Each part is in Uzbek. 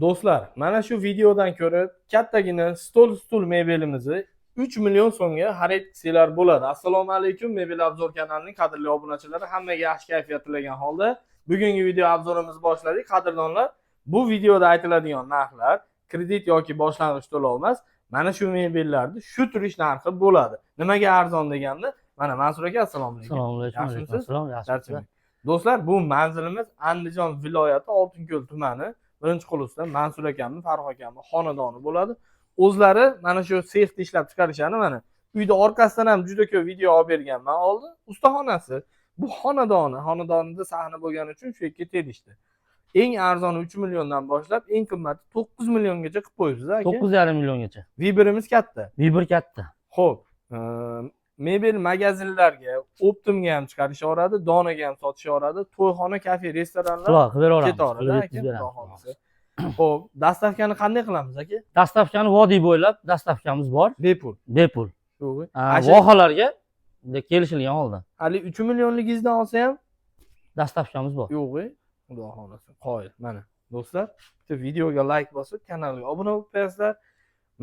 Do'stlar, mana shu videodan ko'rib, kattagina stol mebelimizni 3 million so'mga xarid qilsanglar bo'ladi. Assalomu alaykum, Mebel Obzor kanalining qadrli obunachilari, hammaga yaxshi kayfiyat tilagan holda bugungi video obzorimizni boshladik. Qadrdonlar, bu videoda aytiladigan narxlar kredit yoki boshlang'ich to'lov emas, mana shu mebellarning shu turish narxi bo'ladi. Nimaga arzon deganda, mana Mansur aka, assalomu alaykum. Assalomu alaykum. Yaxshimisiz? Assalom, yaxshimisiz. Do'stlar, bu manzilimiz Andijon viloyati Oltinko'l tumani birinchi qulusda Mansur akamning, Farruh akamning xonadoni bo'ladi. O'zlari mana shu sexda ishlab chiqarishadi. Mana uyda orqasidan ham juda ko'p video olib berganman oldin. Ustaxonasi. Bu xonadonida sahna bo'lgani uchun shu yerga tegishdi. Eng arzoni 3 milliondan boshlab, eng qimmati 9 milliongacha qilib qo'yibsiz aka. 9,5 milliongacha. Viberimiz katta. Viber katta. Xo'p, mebel magazinlarga, Optimga ham chiqarishaveradi, donaga ham sotishaveradi, to'yxona, kafe, restoranlar ketaveradi aka. Xo'p, dastavkani qanday qilamiz aka? Dastavkani vodiy bo'ylab dastavkamiz bor. Bepul. Bepul. To'g'ri. Vohalarga kelishilgan holda. Hali 3 millionligingizdan olsa ham Dastavkamiz bor. yo'q, xudo xolasa. Qoyil. Mana do'stlar, bitta videoga like bosib, kanalga obuna bo'lib qo'yasizlar.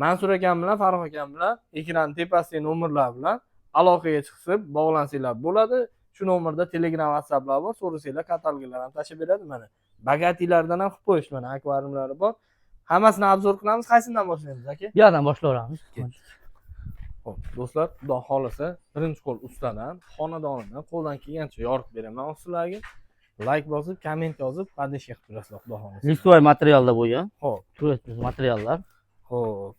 Mansur akam bilan, Farruh akam bilan ekran tepasidagi nomerlar bilan aloqaga chiqib bog'lansanglar bo'ladi. Shu nomerda Telegram, WhatsApplar bor. So'rasanglar, kataloglar ham tashib beradi mana. Bagatilardan ham qilib qo'yish, mana akvariumlari bor. Hammasini obzor qilamiz. Qaysidan boshlaymiz aka? Bu yerdan boshlayveramiz. Xo'p, do'stlar, xudo xolasa, birinchi qo'l ustadan, xonadonidan qo'ldan kelgancha yoritib beraman sizlarga. Like bosib, komment yozib, podeshka qilib turasizlar, xudo xolasa. Listovoy materialda bo'lgan. Xo'p, Turetskiy materiallar. xo'p.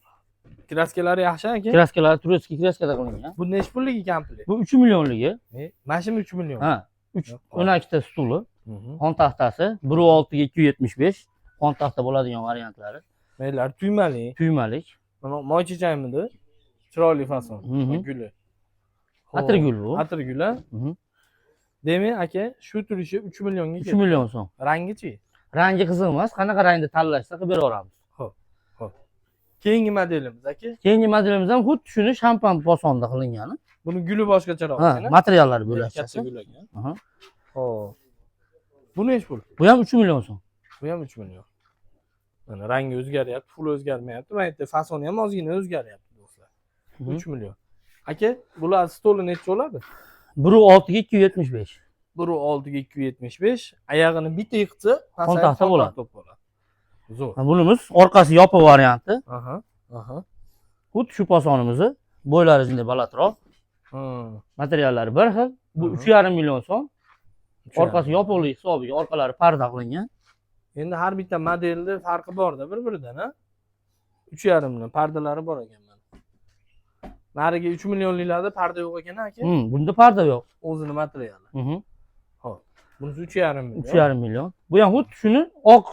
Kraskalari yaxshi aka? Kraskalar Turetskiy kraskada qilingan. Bu necha pulligi komplet? Bu 3 millionligi. Mashina 3 million. Ha, 12 ta stuli, xon taxtasi, 1.6 ga 275, xon taxta bo'ladigan variantlari. Maylar tuymali. Tuymalik. Mana moy chechaymidi? Chiroyli fason. Guli. Atir gul bu. Atir gul a? Demak, aka, shu turishi 3 millionga 3 million so'm. Rangichi? Rangi qiziq emas, qanaqa rangni tanlashsa qilib beraveramiz. Xo'p. Keyingi modelimiz aka? Keyingi modelimiz ham xuddi shuni shampan posonda qilingani. Buni guli boshqacharoq Ha, ekan. materiallari bo'ladi. Katta gul ekan. Xo'p. Bu nechi pul? Bu ham 3 million so'm. Bu ham 3 million. Mana rangi o'zgaryapti, pul o'zgarmayapti. Mana yerda fasoni ham ozgina o'zgaryapti do'stlar. 3 million. Aka, bular stoli necha bo'ladi? 1.6 ga 275. 1.6 ga 275. Oyog'ini bitta yiqitsa, Xon taxta bo'ladi. Zo'r. Bunimiz orqasi yopiq varianti. Aha. Xuddi shu posonimizni bo'ylari shunday balandroq. Materiallari bir xil. Bu 3,5 million so'm. Orqasi yopiqlik hisobiga orqalari parda qilingan. Endi har bitta modelni farqi bor-da bir-biridan, ha? 3,5 million pardalari bor ekan mana. Nariga 3 millionliklarda parda yo'q ekan aka? Bunda parda yo'q. O'zini materiali. Xo'p. Bunisi 3,5 million. 3,5 million. Bu ham xuddi shuni oq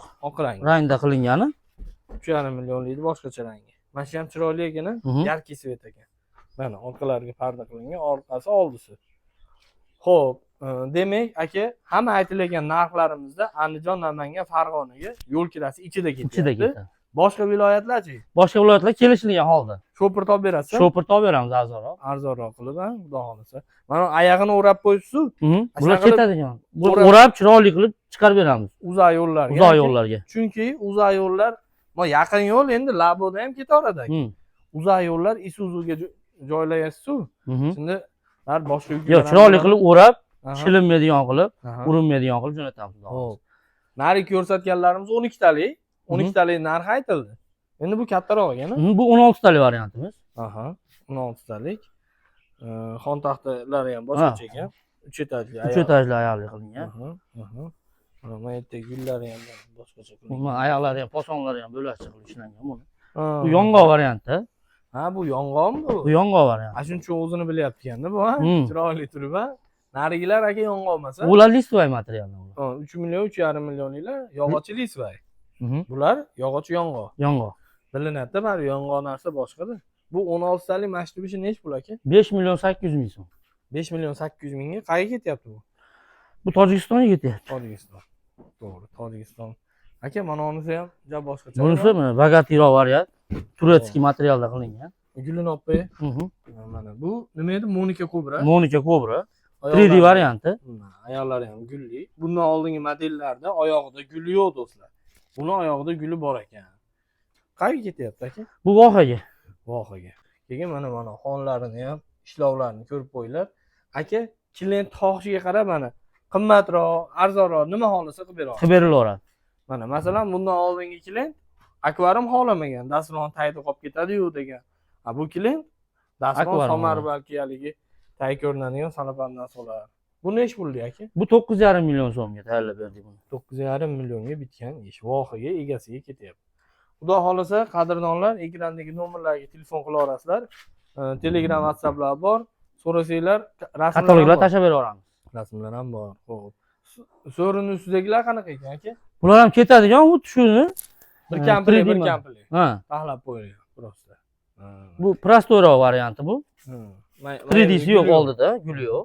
rangda qilingani. 3,5 millionlikni boshqacha rangi. Mana shu ham chiroyli ekan, yarki svet ekan. Mana orqalariga parda qilingan, orqasi oldisi. Xo'p, demak, aka, hamma aytilgan narxlarimizda Andijon, Namangan, Farg'onaga yo'l kirasi ichida ketyapti. Boshqa viloyatlarchi? Boshqa viloyatlar kelishilgan holda. Shopir topib berasiz? Shopir topib beramiz arzonroq. Arzonroq qilib, ha, xudo xolasa. Mana oyog'ini o'rab qo'yibsiz. Bular ketadigan. O'rab chiroyli qilib chiqarib beramiz. Uzoq yo'llarga. Uzoq yo'llarga. Chunki uzoq yo'llar, mo yaqin yo'l endi Laboda ham ketaveradi. Uzoq yo'llar Isuzuga joylayasiz-ku. Shunda har boshqa yo'q, chiroyli qilib o'rab, shilinmaydigan qilib, urinmaydigan qilib jo'natamiz. Xo'p. Nari ko'rsatganlarimiz 12 talik. 12 talik narxi aytildi. Endi bu kattaroq ekan. Bu 16 talik variantimiz. 16 talik. Xon taxtalari ham boshqacha ekan. 3 etajli ayog'li. 3 etajli ayog'li qilingan. Mana yerda gullari ham boshqacha qilingan. Mana oyoqlari ham, posonlari ham bo'lakcha qilib ishlangan buni. Bu yong'oq varianti. Ha, bu yong'oqmi bu? Bu yong'oq varianti. Shuning uchun o'zini bilyapti ekanda bu, ha? Chiroyli turib, ha? Narigilar aka yong'oq emas, ha? Ular listovoy materialdan. 3 million, 3,5 millionliklar yog'ochli listovoy. Bular yog'och yong'oq. Yong'oq. Bilinadi-da, bari yong'oq narsa boshqa-da. Bu 16 talik Mitsubishi nechi pul aka? 5 million 800 ming so'm. 5 million 800 mingga qayerga ketyapti bu? Bu Tojikistonga ketyapti. Tojikiston. To'g'ri, Tojikiston. Aka, mana bunisi ham ja boshqacha. Bunisi mana bogatiyroq variant. Turetskiy materialda qilingan. Gulini olib qo'y. Mana bu nima edi? Monika Cobra. Monika Cobra. 3D varianti. Oyoqlari ham gulli. Bundan oldingi modellarda oyog'ida guli yo'q do'stlar. Buni oyog'ida guli bor ekan. Qayerga ketyapti aka? Bu vohaga. Vohaga. Keyin mana xonlarini ham, ishlovlarini ko'rib qo'yinglar. Aka, klient xohishiga qarab mana qimmatroq, arzonroq nima xohlasa qilib beradi. Qilib berilaveradi. Mana masalan bundan oldingi klient akvarium xohlamagan, dasturxon tagida qolib ketadi-yu degan. Bu klient dasturxon Akvarium somar balki haligi tag ko'rinadigan salabandan solar. Bu nechi pulli aka? Bu 9,5 million so'mga tayyorlab berdik buni. 9,5 millionga bitgan ish vohaga egasiga ketyapti. Xudo xolasa qadrdonlar ekrandagi nomerlarga telefon qila olasizlar. Telegram, WhatsApplar bor. So'rasanglar rasmlar Kataloglar bor. tashlab beraveramiz. Rasmlar ham bor. Xo'p. So'rinning ustidagilar qanaqa ekan aka? Bular ham ketadigan xuddi shuni. Bir kampli, 3D bir man. kampli. Ha. Taxlab qo'yilgan prosta. Bu prostoyroq varianti bu. 3D'si yo'q guli oldida, guli yo'q.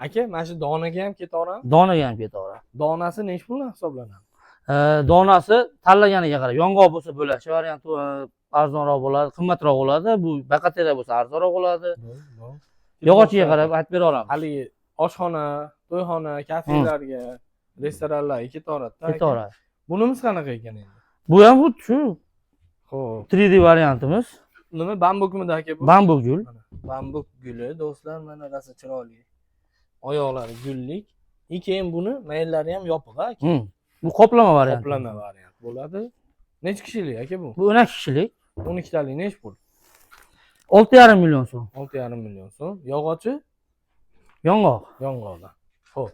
Aka, mana shu donaga ham ketaveramiz. Donaga ham ketaveradi. Donasi nechi puldan hisoblanadi? Donasi tanlaganiga qarab, yong'oq bo'lsa bo'lashi varianti arzonroq bo'ladi, qimmatroq bo'ladi. Bu baqatera bo'lsa arzonroq bo'ladi. Yog'ochiga qarab aytib beraveramiz. Haligi oshxona, to'yxona, kafelarga, restoranlarga ketaveradi-da. Ketaveradi. Bunimiz qanaqa ekan endi? Bu ham xuddi shu Xo'p. 3D variantimiz. Nima bambukmidi aka bu? Bambuk gul. Bambuk guli do'stlar, mana rosa chiroyli. Oyoqlari gullik. Keyin buni mayllari ham yopiq aka. Bu qoplama varianti. Qoplama variant bo'ladi. Necha kishilik aka bu? Bu 12 kishilik. 12 talik nechi pul? 6,5 million so'm. 6,5 million so'm. Yog'ochi Yong'oq. yong'oqdan. Xo'p.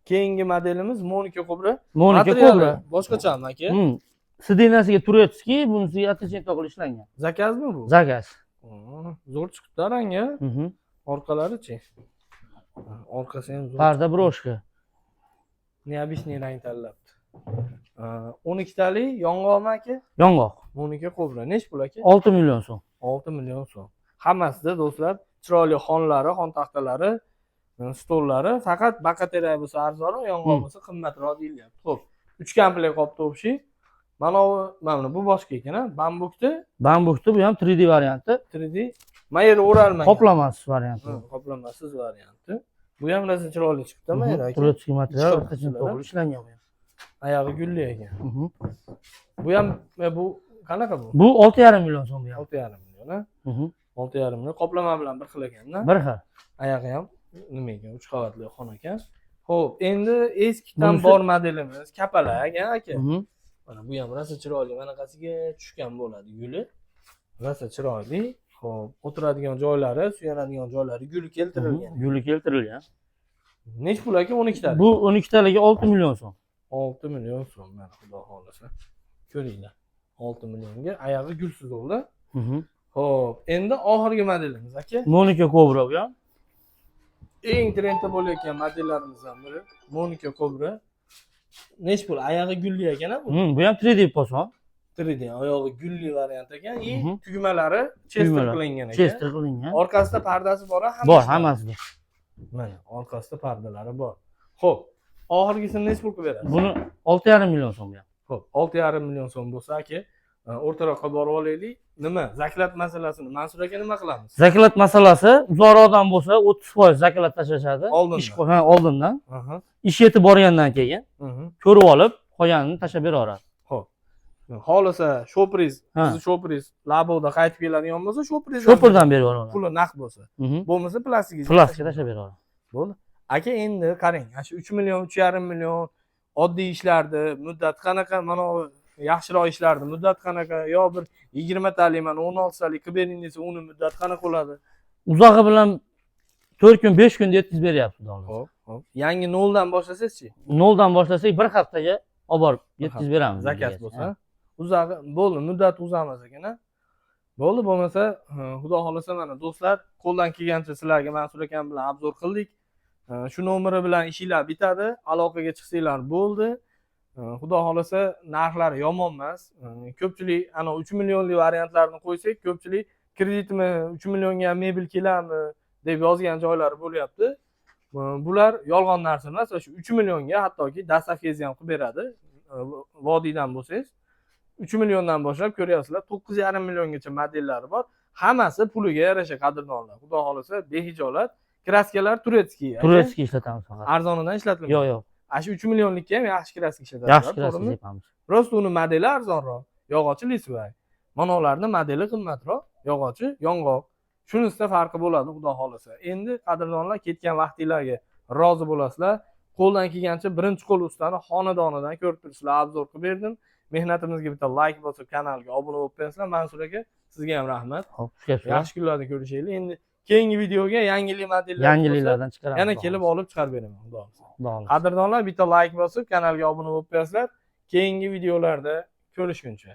Keyingi modelimiz Monika Cobra. Monika Materiali Cobra. boshqachami aka? Sidinasiga turetskiy, bunisiga atachentoq ishlangan. Zakazmi bu? Zakaz. Zo'r chiqibdi rangi. Orqalari-chi? Orqasi ham zo'r. Parda broshka. Neobishniy rang tanlabdi. 12 talik yong'oqmi aka? Yong'oq. Monika Cobra. Nechi pul aka? 6 million so'm. 6 million so'm. Hammasida do'stlar chiroyli xonlari, xon taxtalari, stollari faqat baqatera bo'lsa arzonroq, yong'oq bo'lsa qimmatroq deyilyapti. Xo'p, 3 komplekt qolibdi o'xshi. Mana bu boshqa ekan, bambukni. Bambukni bu ham 3D varianti. 3D mayer o'ralmagan. Qoplamasiz varianti. Qoplamasiz varianti. Bu ham rosa chiroyli chiqibdi, mayer aka. Turetskiy material atachentoq ishlangan bu ham. Oyog'i gulli ekan. Bu ham bu qanaqa bu? Bu 6,5 million so'm bu ham. 6,5 million, ha? 6,5 million. Qoplama bilan bir xil ekan-da. Bir xil. Oyog'i ham nima ekan? 3 qavatli xona ekan. Xo'p, endi eskidan bor modelimiz kapalak, aka. Mana bu ham rosa chiroyli. Manaqasiga tushgan bo'ladi guli. Rosa chiroyli. Xo'p, o'tiradigan joylari, suyanadigan joylari guli keltirilgan. Guli keltirilgan. Nechi pul aka? 12 talik. Bu 12 taligi 6 million so'm. 6 million so'm. Mana xudo xolasa. Ko'ringlar. 6 millionga oyog'i gulsiz bo'ldi. Xo'p, endi oxirgi modelimiz aka. Monika Cobra bu ham. Eng trendda bo'layotgan modellarimizdan biri Monika Cobra. Nechi pul? Oyog'i gulli ekan bu. Bu ham 3D poson. 3D oyog'i gulli variant ekan. Tugmalari chester qilingan ekan. Chester qilingan. Orqasida pardasi bor, Bor, hammasida. Mana orqasida pardalari bor. Xo'p, oxirgisini nechi pul qilib berasiz? Buni 6,5 million so'm bu ham. Xo'p, 6,5 million so'm bo'lsa aka, o'rtaroqqa borib olaylik. Nima? Zakat masalasini Mansur aka nima qilamiz? Zakat masalasi uzoqroqdan bo'lsa 30% zakat tashlashadi. Oldindan. Oldindan. Ish yetib borgandan keyin ko'rib olib, qolganini tashlab beraveradi. Xo'p. Xohlasa shopriz, sizni shopriz laboda qaytib keladigan bo'lsa, shopirdan berib yuboradi. Puli naqd bo'lsa. Bo'lmasa plastikga tashlab beraveradi. Bo'ldi. Aka endi qarang, shu 3 million, 3,5 million oddiy ishlarni muddat qanaqa, mana yaxshiroq ishlarni muddat qanaqa, yo bir 20 talik, mana 16 talik qilib bering desa, uni muddat qanaqa bo'ladi? Uzog'i bilan 4 kun, 5 kunda yetkazib beryapti dollar. Xo'p. Yangi noldan boshlasangiz-chi? Noldan boshlasak bir haftaga olib borib yetkazib beramiz. Zakat bo'lsa. Uzog'i bo'ldi, muddat uzamas ekan-a. Bo'ldi, bo'lmasa, xudo xolasa mana do'stlar, qo'ldan kelgancha sizlarga Mansur akam bilan obzor qildik. Shu nomeri bilan ishinglar bitadi, aloqaga chiqsanglar bo'ldi. Xudo xolasa narxlari yomon emas. Ko'pchilik ana 3 millionlik variantlarni qo'ysak, ko'pchilik kreditmi 3 millionga mebel keladimi deb yozgan joylari bo'lyapti. Bular yolg'on narsa emas. Shu 3 millionga hattoki dastavkangizni ham qilib beradi. Vodiydan bo'lsangiz 3 milliondan boshlab ko'ryapsizlar, 9,5 milliongacha modellari bor. Hammasi puliga yarasha qadrdonlar. Xudo xolasa behijolat. Kraskalar turetskiy. Turetskiy ishlatamiz faqat. Arzonidan ishlatilmaydi. Yo'q. Shu 3 millionlikka ham yaxshi kraska ishlatadi. Yaxshi kirasiz yapamiz. Rost uni modeli arzonroq. Yog'ochi Lisvay. Mana ularning modeli qimmatroq, yog'ochi yong'oq. Shunisida farqi bo'ladi, xudo xolasa. Endi qadrdonlar ketgan vaqtinglarga rozi bo'lasizlar. Qo'ldan kelgancha birinchi qo'l ustani xonadonidan ko'rib turibsizlar, obzor qilib berdim. Mehnatimizga bitta like bosib, kanalga obuna bo'lib qo'yinglar. Mansur aka, sizga ham rahmat. Xo'p, xushkabsiz. Yaxshi kunlarda ko'rishaylik. Endi keyingi videoga yangilik modellar Yangiliklardan chiqaramiz. yana kelib olib chiqarib beraman, xudo xolasa. Xudo xolasa. Qadrdonlar, bitta like bosib, kanalga obuna bo'lib qo'yasizlar. Keyingi videolarda ko'rishguncha